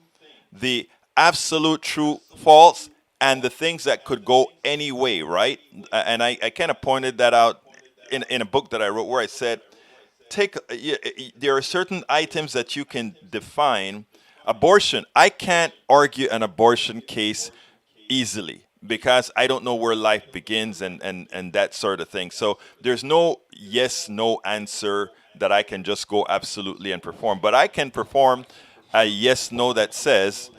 the absolute true false and the things that could go any way, right? And I kind of pointed that out in a book that I wrote where I said, there are certain items that you can define. Abortion, I can't argue an abortion case easily because I don't know where life begins and that sort of thing. So there's no yes, no answer that I can just go absolutely and perform. But I can perform a yes, no that says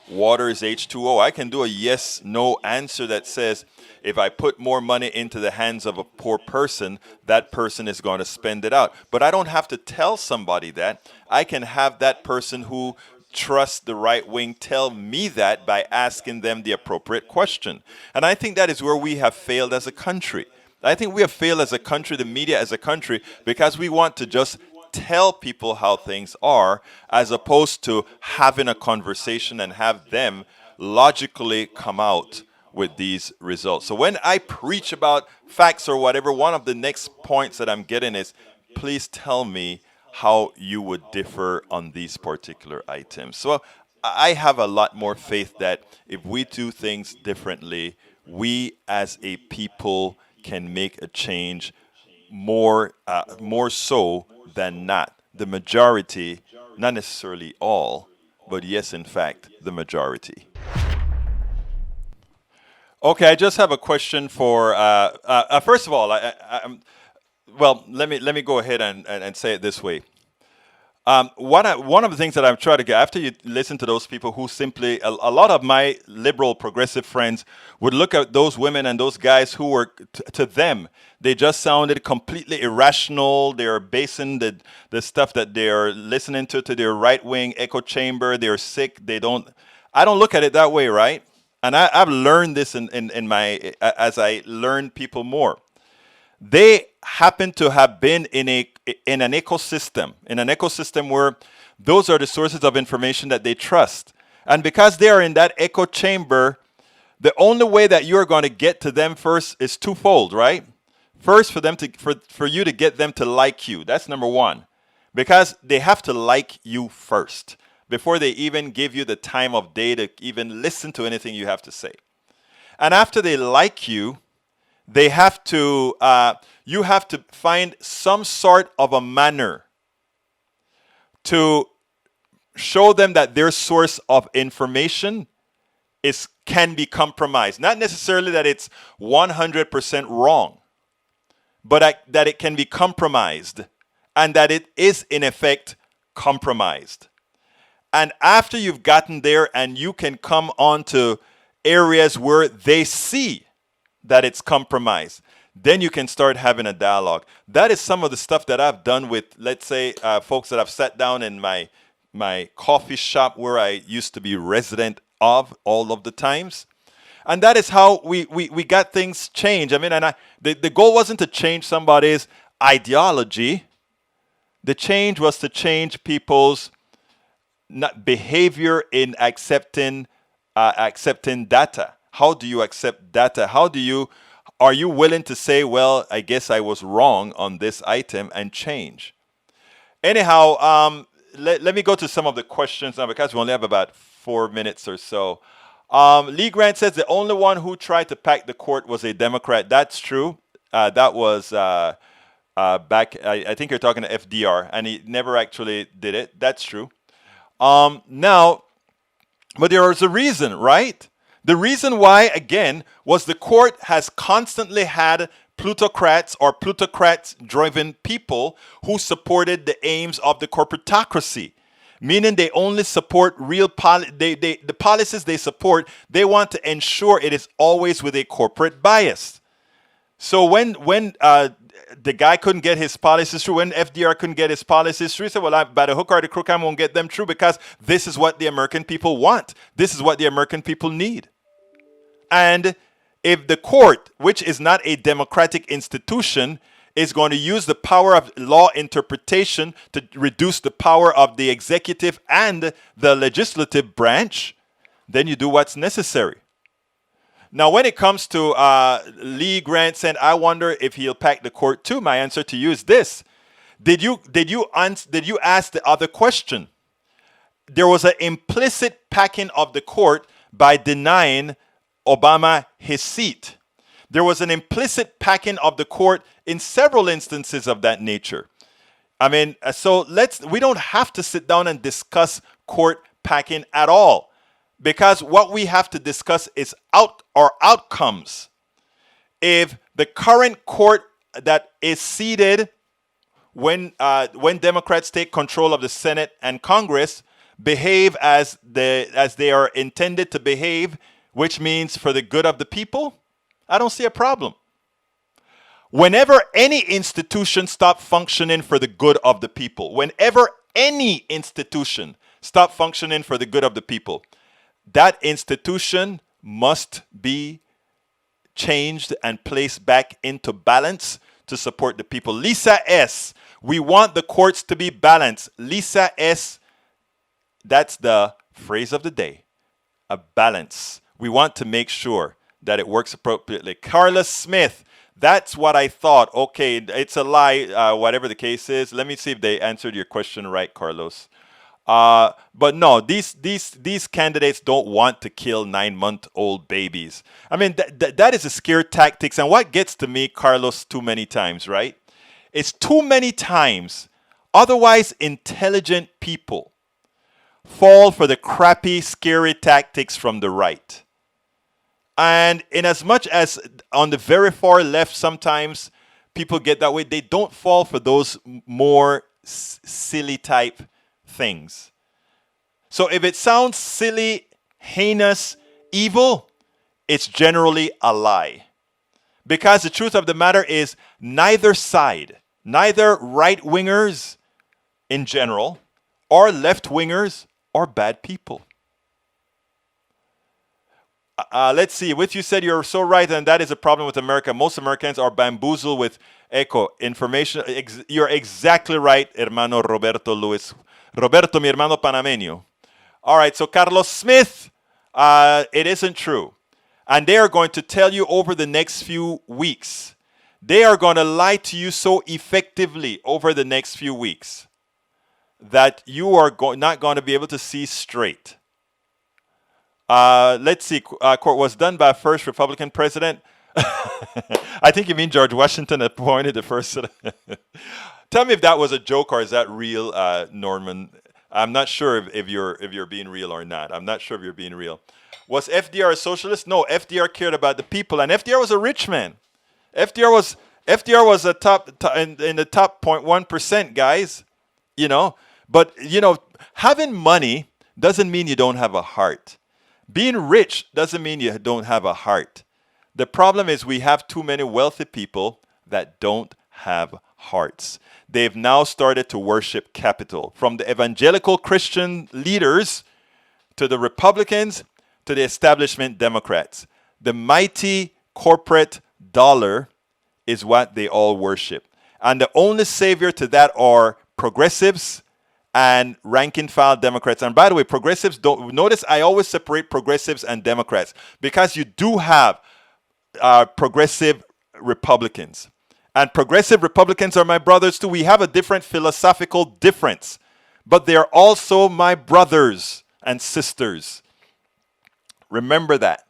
water is H2O. I can do a yes, no answer that says if I put more money into the hands of a poor person, that person is going to spend it out. But I don't have to tell somebody that. I can have that person who trusts the right wing tell me that by asking them the appropriate question. And I think that is where we have failed as a country. I think we have failed as a country, the media as a country, because we want to just tell people how things are as opposed to having a conversation and have them logically come out with these results. So when I preach about facts or whatever, one of the next points that I'm getting is, please tell me how you would differ on these particular items. So I have a lot more faith that if we do things differently, we as a people can make a change more so than not. The majority, not necessarily all, but yes, in fact, the majority. Okay, I just have a question for. First of all, let me go ahead and say it this way. One of the things that I'm trying to get, after you listen to those people who simply, a lot of my liberal progressive friends would look at those women and those guys who were, to them, they just sounded completely irrational. They're basing the stuff that they're listening to their right-wing echo chamber. They're sick. I don't look at it that way, right? And I've learned this as I learn people more. They happen to have been in in an ecosystem where those are the sources of information that they trust. And because they are in that echo chamber, the only way that you're going to get to them first is twofold, right? First, for you to get them to like you. That's number one. Because they have to like you first before they even give you the time of day to even listen to anything you have to say. And after they like you, they have to you have to find some sort of a manner to show them that their source of information can be compromised. Not necessarily that it's 100% wrong, but that it can be compromised and that it is in effect compromised. And after you've gotten there and you can come on to areas where they see that it's compromised, then you can start having a dialogue. That is some of the stuff that I've done with, let's say, folks that I've sat down in my coffee shop where I used to be resident of all of the times. And that is how we got things changed. I mean, and the goal wasn't to change somebody's ideology. The change was to change people's behavior in accepting data. How do you accept data? Are you willing to say, well, I guess I was wrong on this item and change? Anyhow, let me go to some of the questions now because we only have about 4 minutes or so. Lee Grant says the only one who tried to pack the court was a Democrat. That's true. That was back, I think you're talking to FDR, and he never actually did it. That's true. Now, but there was a reason, right? The reason why, again, was the court has constantly had plutocrats-driven people who supported the aims of the corporatocracy, meaning they only support real the policies they support. They want to ensure it is always with a corporate bias. So when the guy couldn't get his policies through, when FDR couldn't get his policies through, he said, well, by the hook or the crook, I won't get them through because this is what the American people want. This is what the American people need. And if the court, which is not a democratic institution, is going to use the power of law interpretation to reduce the power of the executive and the legislative branch, then you do what's necessary. Now, when it comes to Lee Grant saying, I wonder if he'll pack the court too, my answer to you is this. Did you ask the other question? There was an implicit packing of the court by denying Obama his seat. There was an implicit packing of the court in several instances of that nature. I mean, so we don't have to sit down and discuss court packing at all, because what we have to discuss is outcomes. If the current court that is seated when Democrats take control of the Senate and Congress behave as they are intended to behave, which means for the good of the people, I don't see a problem. Whenever any institution stops functioning for the good of the people, whenever any institution stops functioning for the good of the people, that institution must be changed and placed back into balance to support the people. Lisa S., we want the courts to be balanced. Lisa S., that's the phrase of the day, a balance. We want to make sure that it works appropriately. Carla Smith, that's what I thought. Okay, it's a lie, whatever the case is. Let me see if they answered your question right, Carlos. But no, these candidates don't want to kill 9-month-old babies. I mean, that is a scare tactics. And what gets to me, Carlos, too many times, right? It's too many times otherwise intelligent people fall for the crappy, scary tactics from the right. And in as much as on the very far left, sometimes people get that way, they don't fall for those more silly type things. So if it sounds silly, heinous, evil, it's generally a lie. Because the truth of the matter is neither side, neither right-wingers in general or left-wingers are bad people. Let's see. What you said, you're so right, and that is a problem with America. Most Americans are bamboozled with Echo, information, you're exactly right, hermano Roberto Luis. Roberto, mi hermano panameño. All right, so Carlos Smith, it isn't true. And they are going to tell you over the next few weeks. They are going to lie to you so effectively over the next few weeks that you are not going to be able to see straight. Let's see. Court was done by first Republican president. I think you mean George Washington appointed the first. Tell me if that was a joke or is that real, Norman? I'm not sure if you're being real or not. I'm not sure if you're being real. Was FDR a socialist? No, FDR cared about the people, and FDR was a rich man. FDR was a in the top 0.1%, guys. You know, but you know, having money doesn't mean you don't have a heart. Being rich doesn't mean you don't have a heart. The problem is we have too many wealthy people that don't have hearts. They've now started to worship capital. From the evangelical Christian leaders to the Republicans to the establishment Democrats. The mighty corporate dollar is what they all worship. And the only savior to that are progressives and rank and file Democrats. And by the way, progressives don't notice I always separate progressives and Democrats because you do have progressive Republicans. And progressive Republicans are my brothers too. We have a different philosophical difference, but they are also my brothers and sisters. Remember that.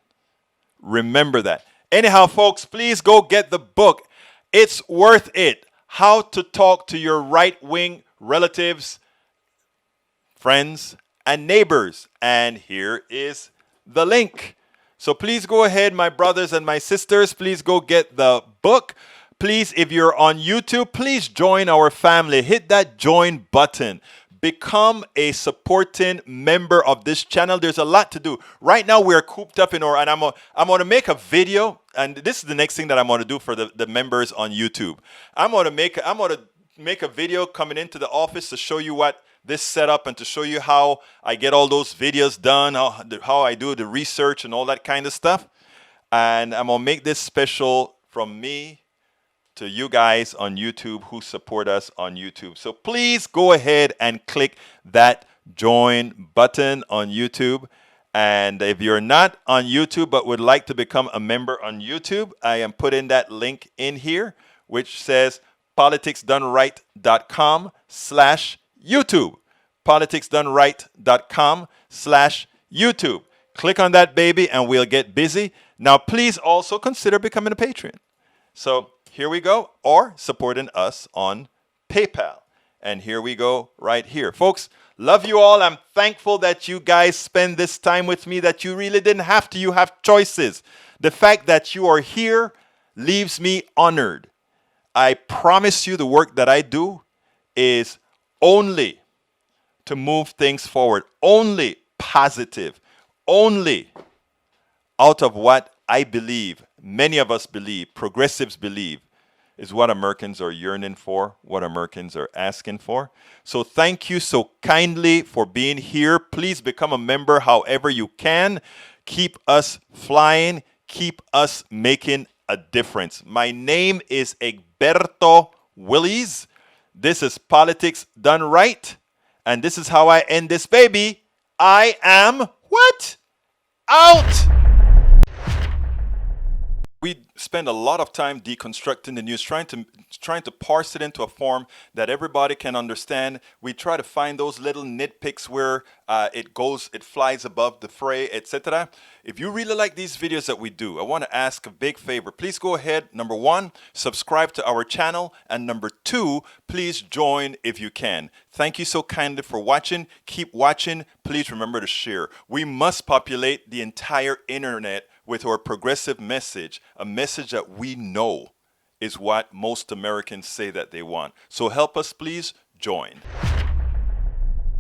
Remember that. Anyhow, folks, please go get the book. It's worth it. How to talk to your right-wing relatives, friends, and neighbors. And here is the link. So please go ahead, my brothers and my sisters. Please go get the book. Please, if you're on YouTube, please join our family. Hit that join button. Become a supporting member of this channel. There's a lot to do. Right now, we're cooped up and I'm going to make a video. And this is the next thing that I'm going to do for the members on YouTube. I'm going to make a video coming into the office to show you what this setup and to show you how I get all those videos done, how I do the research and all that kind of stuff. And I'm going to make this special from me to you guys on YouTube who support us on YouTube. So please go ahead and click that join button on YouTube. And if you're not on YouTube but would like to become a member on YouTube, I am putting that link in here, which says politicsdoneright.com/YouTube. politicsdoneright.com/YouTube. Click on that baby and we'll get busy. Now, please also consider becoming a patron. So here we go, or supporting us on PayPal. And here we go right here. Folks, love you all. I'm thankful that you guys spend this time with me, that you really didn't have to. You have choices. The fact that you are here leaves me honored. I promise you the work that I do is only to move things forward, only positive, only out of what I believe, many of us believe, progressives believe, is what Americans are yearning for, what Americans are asking for. So thank you so kindly for being here. Please become a member however you can. Keep us flying. Keep us making a difference. My name is Egberto Willies. This is Politics Done Right. And this is how I end this baby. I am what? Out! We spend a lot of time deconstructing the news, trying to parse it into a form that everybody can understand. We try to find those little nitpicks where it flies above the fray, etc. If you really like these videos that we do, I want to ask a big favor. Please go ahead, number 1, subscribe to our channel, and number 2, please join if you can. Thank you so kindly for watching. Keep watching. Please remember to share. We must populate the entire internet with our progressive message, a message that we know is what most Americans say that they want. So help us, please join.